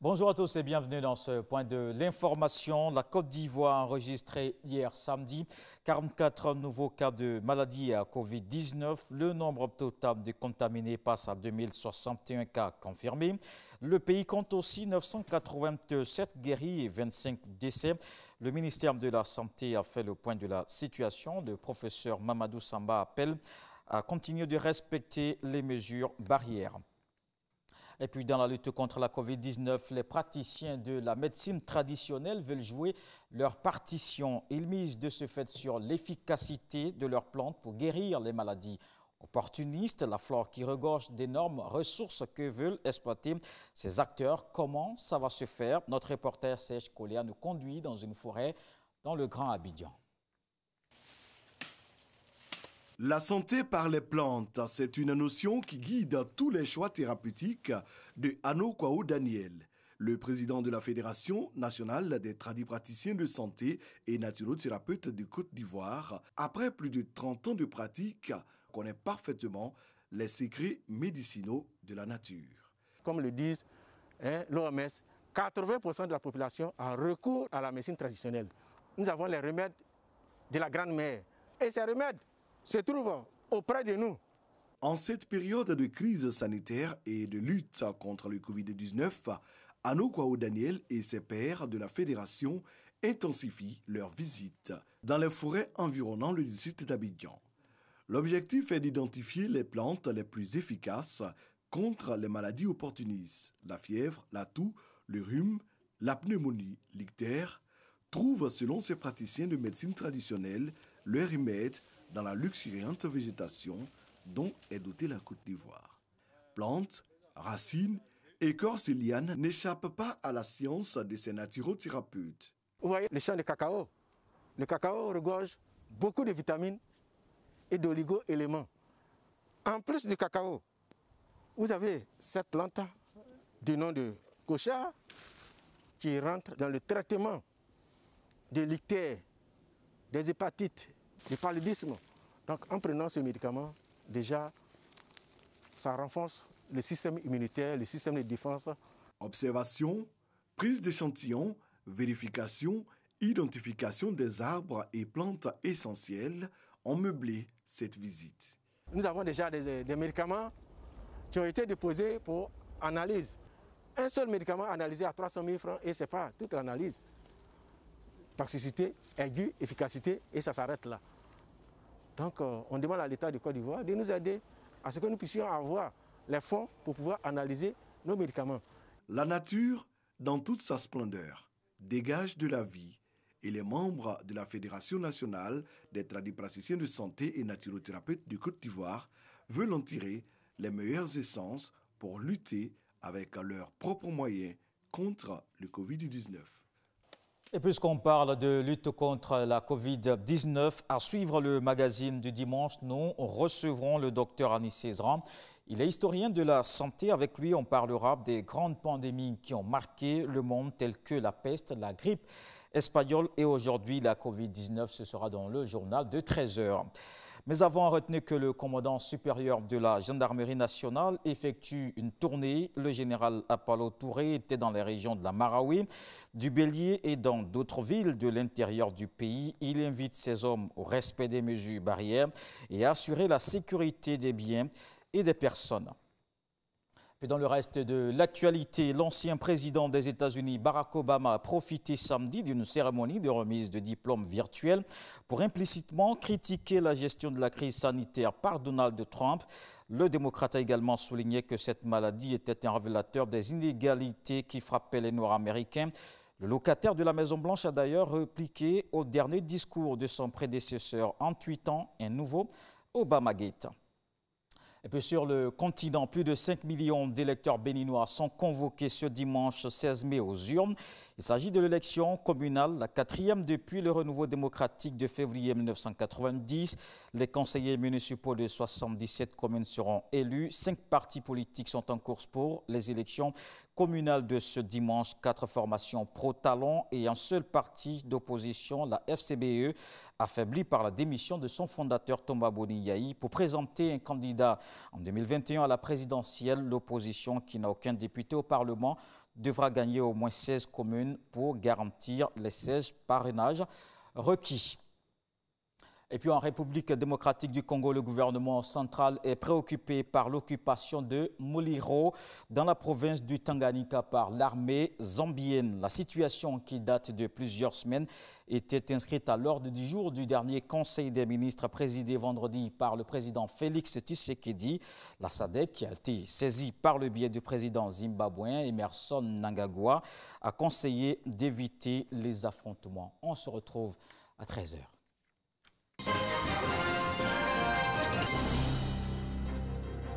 Bonjour à tous et bienvenue dans ce point de l'information. La Côte d'Ivoire a enregistré hier samedi 44 nouveaux cas de maladie à Covid-19. Le nombre total de contaminés passe à 2061 cas confirmés. Le pays compte aussi 987 guéris et 25 décès. Le ministère de la Santé a fait le point de la situation. Le professeur Mamadou Samba appelle à continuer de respecter les mesures barrières. Et puis dans la lutte contre la Covid-19, les praticiens de la médecine traditionnelle veulent jouer leur partition. Ils misent de ce fait sur l'efficacité de leurs plantes pour guérir les maladies opportunistes, la flore qui regorge d'énormes ressources que veulent exploiter ces acteurs. Comment ça va se faire? Notre reporter Serge Kolia nous conduit dans une forêt dans le Grand Abidjan. La santé par les plantes, c'est une notion qui guide tous les choix thérapeutiques de Ano Kwaou Daniel, le président de la Fédération nationale des tradipraticiens de santé et naturothérapeutes de Côte d'Ivoire. Après plus de 30 ans de pratique, connaît parfaitement les secrets médicinaux de la nature. Comme le disent l'OMS, 80% de la population a recours à la médecine traditionnelle. Nous avons les remèdes de la grande mère et ces remèdes se trouvent auprès de nous. En cette période de crise sanitaire et de lutte contre le Covid-19, Ano Kwaou Daniel et ses pairs de la Fédération intensifient leurs visites dans les forêts environnant le district d'Abidjan. L'objectif est d'identifier les plantes les plus efficaces contre les maladies opportunistes. La fièvre, la toux, le rhume, la pneumonie, l'ictère trouvent, selon ces praticiens de médecine traditionnelle, leur remède dans la luxuriante végétation dont est dotée la Côte d'Ivoire. Plantes, racines, écorces et lianes n'échappent pas à la science de ces naturothérapeutes. Vous voyez le champ de cacao. Le cacao regorge beaucoup de vitamines et d'oligo-éléments. En plus du cacao, vous avez cette plante du nom de kocha qui rentre dans le traitement de l'ictère, des hépatites, du paludisme. Donc en prenant ce médicament, déjà, ça renforce le système immunitaire, le système de défense. Observation, prise d'échantillons, vérification, identification des arbres et plantes essentielles ont meublé cette visite. Nous avons déjà des médicaments qui ont été déposés pour analyse. Un seul médicament analysé à 300 000 francs et ce n'est pas toute l'analyse. Toxicité, aiguë, efficacité et ça s'arrête là. Donc on demande à l'État de Côte d'Ivoire de nous aider à ce que nous puissions avoir les fonds pour pouvoir analyser nos médicaments. La nature, dans toute sa splendeur, dégage de la vie et les membres de la Fédération nationale des tradipraticiens de santé et naturothérapeutes de Côte d'Ivoire veulent en tirer les meilleures essences pour lutter avec leurs propres moyens contre le Covid-19. Et puisqu'on parle de lutte contre la Covid-19, à suivre le magazine du dimanche, nous recevrons le docteur Anis Cézran. Il est historien de la santé. Avec lui, on parlera des grandes pandémies qui ont marqué le monde, telles que la peste, la grippe espagnole et aujourd'hui la Covid-19. Ce sera dans le journal de 13 h. Mais avant, retenez que le commandant supérieur de la gendarmerie nationale effectue une tournée. Le général Apollo Touré était dans les régions de la Marawi, du Bélier et dans d'autres villes de l'intérieur du pays. Il invite ses hommes au respect des mesures barrières et à assurer la sécurité des biens et des personnes. Et dans le reste de l'actualité, l'ancien président des États-Unis, Barack Obama, a profité samedi d'une cérémonie de remise de diplômes virtuels pour implicitement critiquer la gestion de la crise sanitaire par Donald Trump. Le démocrate a également souligné que cette maladie était un révélateur des inégalités qui frappaient les Noirs américains. Le locataire de la Maison-Blanche a d'ailleurs répliqué au dernier discours de son prédécesseur en tweetant un nouveau Obamagate. Et puis sur le continent, plus de 5 millions d'électeurs béninois sont convoqués ce dimanche 16 mai aux urnes. Il s'agit de l'élection communale, la 4e depuis le renouveau démocratique de février 1990. Les conseillers municipaux de 77 communes seront élus. 5 partis politiques sont en course pour les élections communales de ce dimanche. 4 formations pro-talon et un seul parti d'opposition, la FCBE, affaibli par la démission de son fondateur Thomas Boni Yahi pour présenter un candidat en 2021 à la présidentielle. L'opposition, qui n'a aucun député au Parlement, devra gagner au moins 16 communes pour garantir les 16 parrainages requis. Et puis en République démocratique du Congo, le gouvernement central est préoccupé par l'occupation de Muliro dans la province du Tanganyika par l'armée zambienne. La situation, qui date de plusieurs semaines, était inscrite à l'ordre du jour du dernier Conseil des ministres présidé vendredi par le président Félix Tshisekedi. La SADC, qui a été saisie par le biais du président zimbabwéen Emmerson Mnangagwa, a conseillé d'éviter les affrontements. On se retrouve à 13h.